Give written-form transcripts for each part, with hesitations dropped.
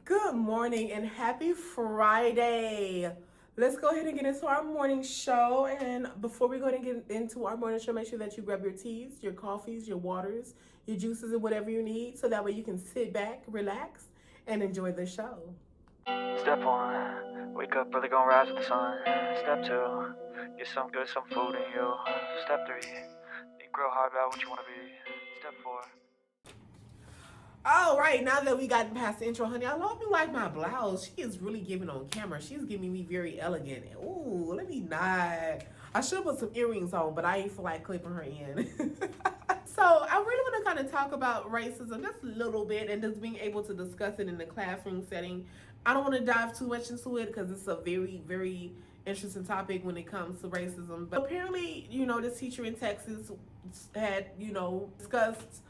Good morning and happy Friday. Let's go ahead and get into our morning show. And before we go ahead and get into our morning show, make sure that you grab your teas, your coffees, your waters, your juices, and whatever you need so that way you can sit back, relax, and enjoy the show. Step 1, wake up early, gonna rise with the sun. Step 2, get some food in you. Step 3, think real hard about what you want to be. Step 4. All right, now that we got past the intro, honey, I love you like my blouse. She is really giving on camera. She's giving me very elegant. Ooh, let me not. I should put some earrings on, but I ain't feel like clipping her in. So I really want to kind of talk about racism just a little bit and just being able to discuss it in the classroom setting. I don't want to dive too much into it because it's a very, very interesting topic when it comes to racism. But apparently, this teacher in Texas had, discussed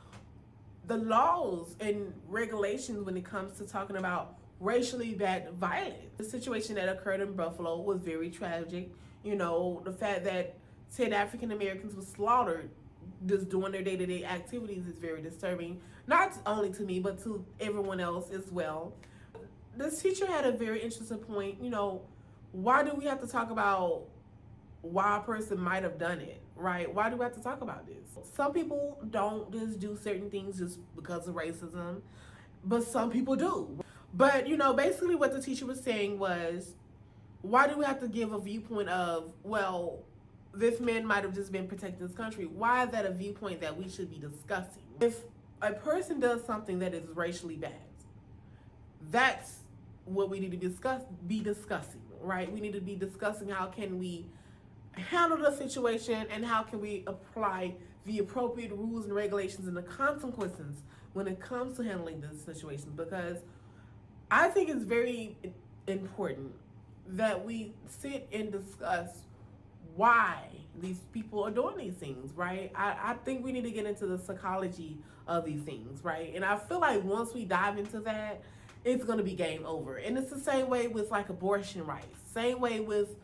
the laws and regulations when it comes to talking about racially backed violence. The situation that occurred in Buffalo was very tragic. The fact that 10 African Americans were slaughtered just doing their day-to-day activities is very disturbing, not only to me, but to everyone else as well. This teacher had a very interesting point. Why do we have to talk about why a person might have done it, right? Why do we have to talk about this? Some people don't just do certain things just because of racism, but some people do. But, basically what the teacher was saying was, why do we have to give a viewpoint of, well, this man might have just been protecting this country? Why is that a viewpoint that we should be discussing? If a person does something that is racially bad, that's what we need to be discussing, right? We need to be discussing how can we handle the situation and how can we apply the appropriate rules and regulations and the consequences when it comes to handling this situation. Because I think it's very important that we sit and discuss why these people are doing these things, right? I think we need to get into the psychology of these things, right? And I feel like once we dive into that, it's going to be game over. And it's the same way with like abortion rights, same way with,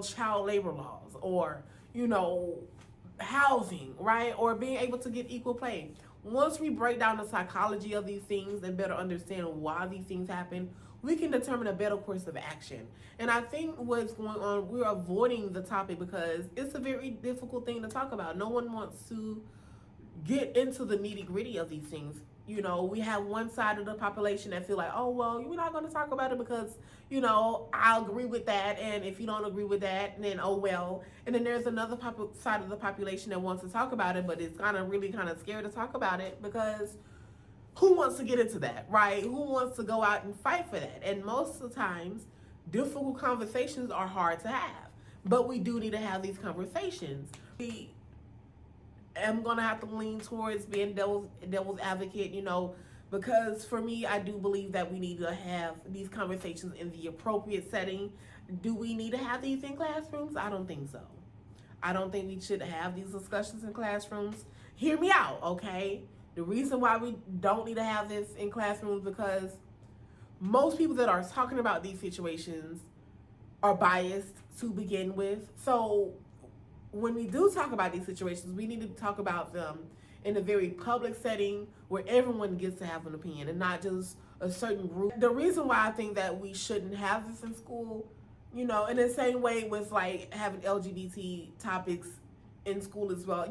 child labor laws, or, housing, right? Or being able to get equal pay. Once we break down the psychology of these things and better understand why these things happen, we can determine a better course of action. And I think what's going on, we're avoiding the topic because it's a very difficult thing to talk about. No one wants to get into the nitty gritty of these things. We have one side of the population that feel like, oh, well, we're not going to talk about it because, I agree with that. And if you don't agree with that, then oh, well. And then there's another side of the population that wants to talk about it, but it's kind of scared to talk about it because who wants to get into that, right? Who wants to go out and fight for that? And most of the times, difficult conversations are hard to have, but we do need to have these conversations. I'm gonna have to lean towards being devil's advocate, because for me, I do believe that we need to have these conversations in the appropriate setting. Do we need to have these in classrooms? I don't think so. I don't think we should have these discussions in classrooms. Hear me out, okay? The reason why we don't need to have this in classrooms because most people that are talking about these situations are biased to begin with. So when we do talk about these situations, we need to talk about them in a very public setting where everyone gets to have an opinion and not just a certain group. The reason why I think that we shouldn't have this in school, in the same way with like having LGBT topics in school as well.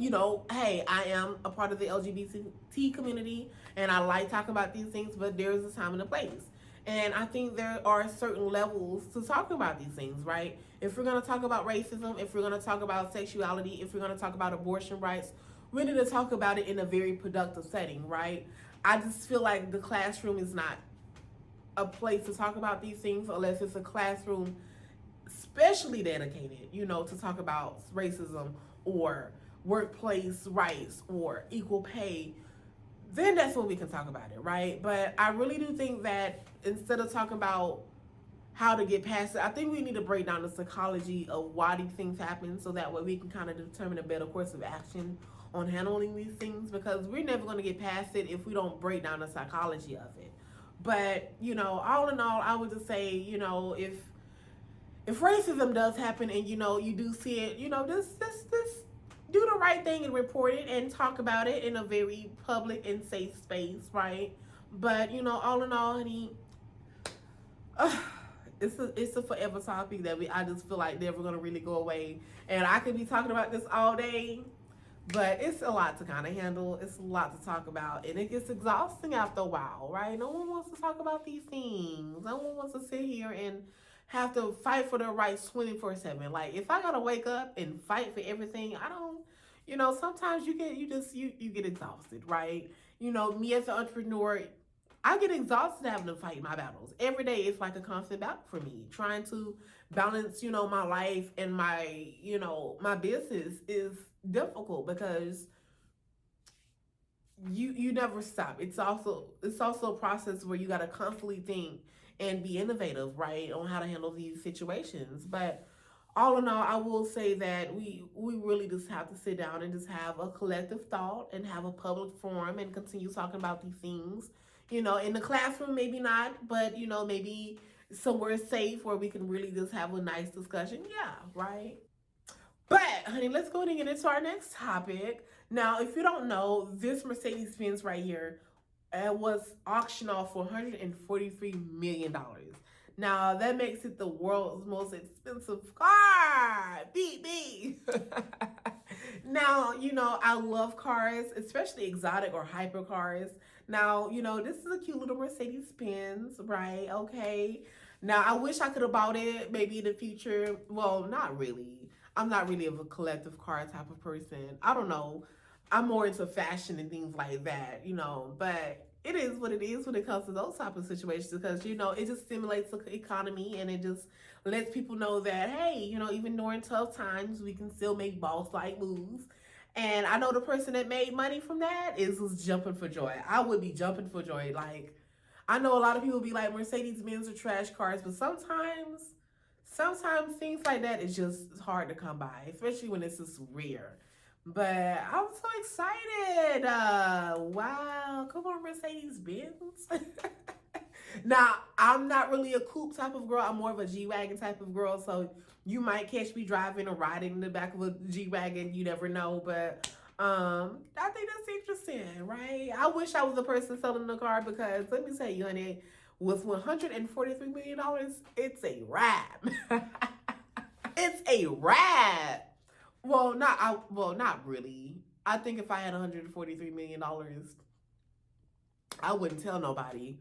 Hey, I am a part of the LGBT community and I like talking about these things, but there's a time and a place. And I think there are certain levels to talk about these things, right? If we're going to talk about racism, if we're going to talk about sexuality, if we're going to talk about abortion rights, we need to talk about it in a very productive setting, right? I just feel like the classroom is not a place to talk about these things unless it's a classroom specially dedicated, to talk about racism or workplace rights or equal pay. Then that's when we can talk about it, right? But I really do think that instead of talking about how to get past it, I think we need to break down the psychology of why these things happen so that way we can kind of determine a better course of action on handling these things, because we're never going to get past it if we don't break down the psychology of it. But, all in all, I would just say, if racism does happen and, you do see it, just do the right thing and report it and talk about it in a very public and safe space, right? But, all in all, honey, It's a forever topic that I just feel like never gonna really go away, and I could be talking about this all day, but it's a lot to kind of handle. It's a lot to talk about, and it gets exhausting after a while, right? No one wants to talk about these things. No one wants to sit here and have to fight for their rights 24/7. Like if I gotta wake up and fight for everything, I don't. Sometimes you get exhausted, right? Me as an entrepreneur, I get exhausted having to fight my battles. Every day it's like a constant battle for me. Trying to balance, my life and my business is difficult because you never stop. It's also a process where you gotta constantly think and be innovative, right, on how to handle these situations. But all in all, I will say that we really just have to sit down and just have a collective thought and have a public forum and continue talking about these things. In the classroom, maybe not, but maybe somewhere safe where we can really just have a nice discussion. Yeah, right. But honey, let's go ahead and get into our next topic. Now, if you don't know, this Mercedes Benz right here was auctioned off for $143 million. Now that makes it the world's most expensive car. Beep beep. Now, I love cars, especially exotic or hyper cars. Now, this is a cute little Mercedes Benz, right? Okay. Now, I wish I could have bought it maybe in the future. Well, not really. I'm not really of a collective car type of person. I don't know. I'm more into fashion and things like that, but it is what it is when it comes to those type of situations because, it just stimulates the economy and it just lets people know that, hey, even during tough times, we can still make boss-like moves. And I know the person that made money from that was jumping for joy. I would be jumping for joy. Like, I know a lot of people be like, Mercedes-Benz are trash cars, but sometimes things like that is just hard to come by, especially when it's just rare. But I'm so excited. Wow. Come on, Mercedes Benz. Now, I'm not really a coupe type of girl. I'm more of a G-Wagon type of girl. So you might catch me driving or riding in the back of a G-Wagon. You never know. But I think that's interesting, right? I wish I was the person selling the car because let me tell you, honey, with $143 million, it's a wrap. It's a wrap. Not really. I think if I had $143 million, I wouldn't tell nobody.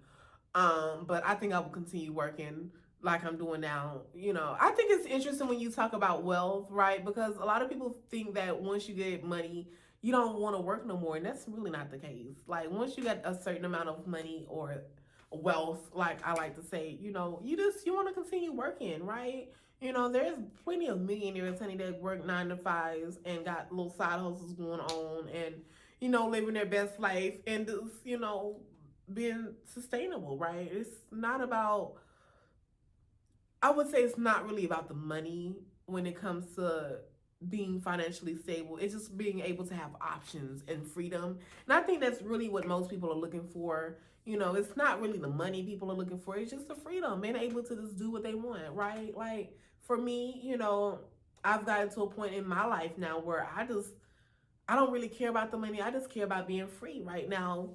But I think I would continue working like I'm doing now. I think it's interesting when you talk about wealth, right? Because a lot of people think that once you get money, you don't want to work no more, and that's really not the case. Like once you get a certain amount of money or wealth, like I like to say, you want to continue working, right? There's plenty of millionaires, honey, that work 9 to 5s and got little side hustles going on and, living their best life and just, being sustainable, right? It's not about, I would say it's not really about the money when it comes to being financially stable. It's just being able to have options and freedom. And I think that's really what most people are looking for. It's not really the money people are looking for. It's just the freedom, being able to just do what they want, right? Like for me, I've gotten to a point in my life now where I don't really care about the money. I just care about being free right now.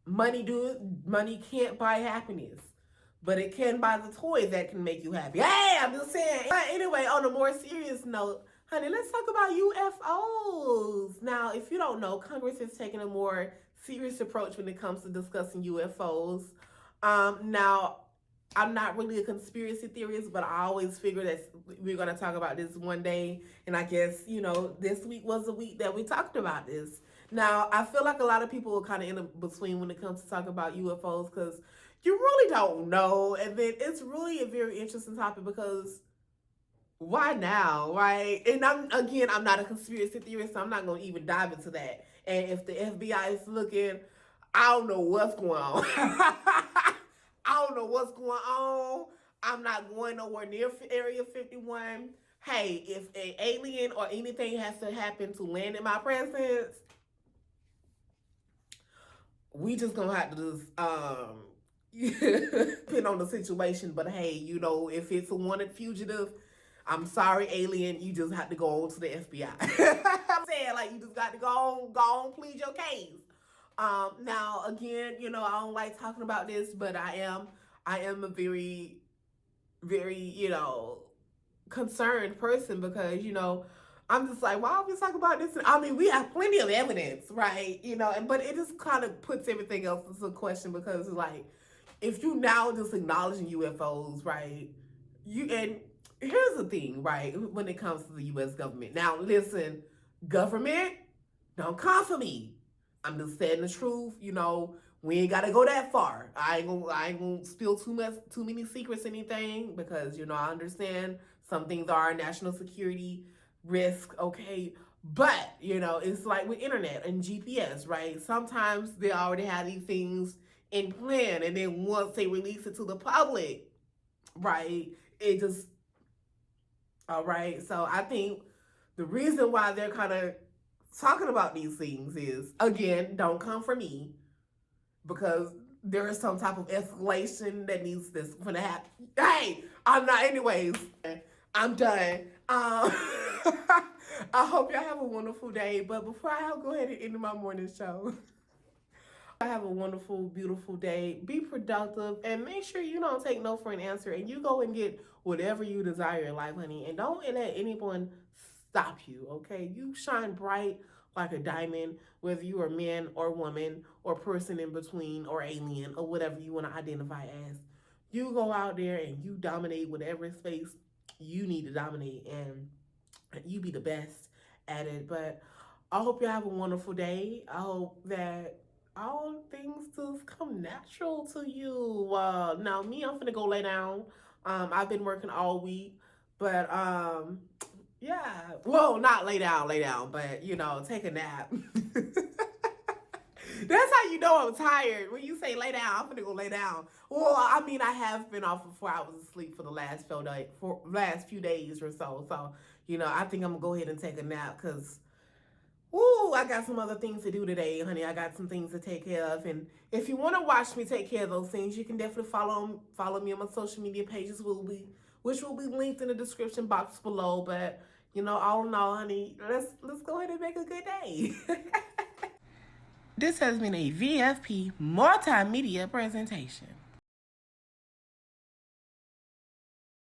Money can't buy happiness, but it can buy the toys that can make you happy. Hey, I'm just saying. But anyway, on a more serious note, honey, let's talk about UFOs. Now, if you don't know, Congress is taking a more serious approach when it comes to discussing UFOs. Now, I'm not really a conspiracy theorist, but I always figure that we're going to talk about this one day. And I guess, this week was the week that we talked about this. Now, I feel like a lot of people are kind of in between when it comes to talking about UFOs because you really don't know. And then it's really a very interesting topic because why now, right? And I'm not a conspiracy theorist, so I'm not going to even dive into that. And if the FBI is looking, I don't know what's going on. I don't know what's going on. I'm not going nowhere near Area 51. Hey, if an alien or anything has to happen to land in my presence, we just gonna have to just depend on the situation. But hey, if it's a wanted fugitive, I'm sorry, alien, you just have to go on to the FBI. I'm saying, like, you just got to go on, plead your case. Now again, you know, I don't like talking about this, but I am a very, very, you know, concerned person because, you know, I'm just like, why are we talking about this? I mean, we have plenty of evidence, right? You know, but it just kind of puts everything else into question because, like, if you now just acknowledging UFOs, right? And here's the thing, right? When it comes to the U.S. government. Now, listen, government, don't come for me. I'm just saying the truth. You know, we ain't gotta go that far. I ain't gonna spill too many secrets, anything, because, you know, I understand some things are national security risk, okay. But, you know, it's like with internet and GPS, right? Sometimes they already have these things in plan, and then once they release it to the public, right, it just, all right. So I think the reason why they're kind of talking about these things is, again, don't come for me, because there is some type of escalation that needs this gonna happen. Hey, I'm not. Anyways, I'm done. I hope y'all have a wonderful day. But before I go ahead and end my morning show, I have a wonderful, beautiful day. Be productive and make sure you don't take no for an answer, and you go and get whatever you desire in life, honey. And don't let anyone stop you, okay? You shine bright like a diamond, whether you are man or woman or person in between or alien or whatever you want to identify as. You go out there and you dominate whatever space you need to dominate, and you be the best at it. But I hope you have a wonderful day. I hope that all things just come natural to you. Now me, I'm finna go lay down. I've been working all week, but yeah. Well, not lay down, but, you know, take a nap. That's how you know I'm tired. When you say lay down, I'm gonna go lay down. Well, I mean, I have been off for 4 hours of sleep for the last few days or so. So, you know, I think I'm gonna go ahead and take a nap because, woo, I got some other things to do today, honey. I got some things to take care of. And if you want to watch me take care of those things, you can definitely follow me on my social media pages, which will be linked in the description box below. But, you know, all in all, honey, let's go ahead and make a good day. This has been a VFP multimedia presentation.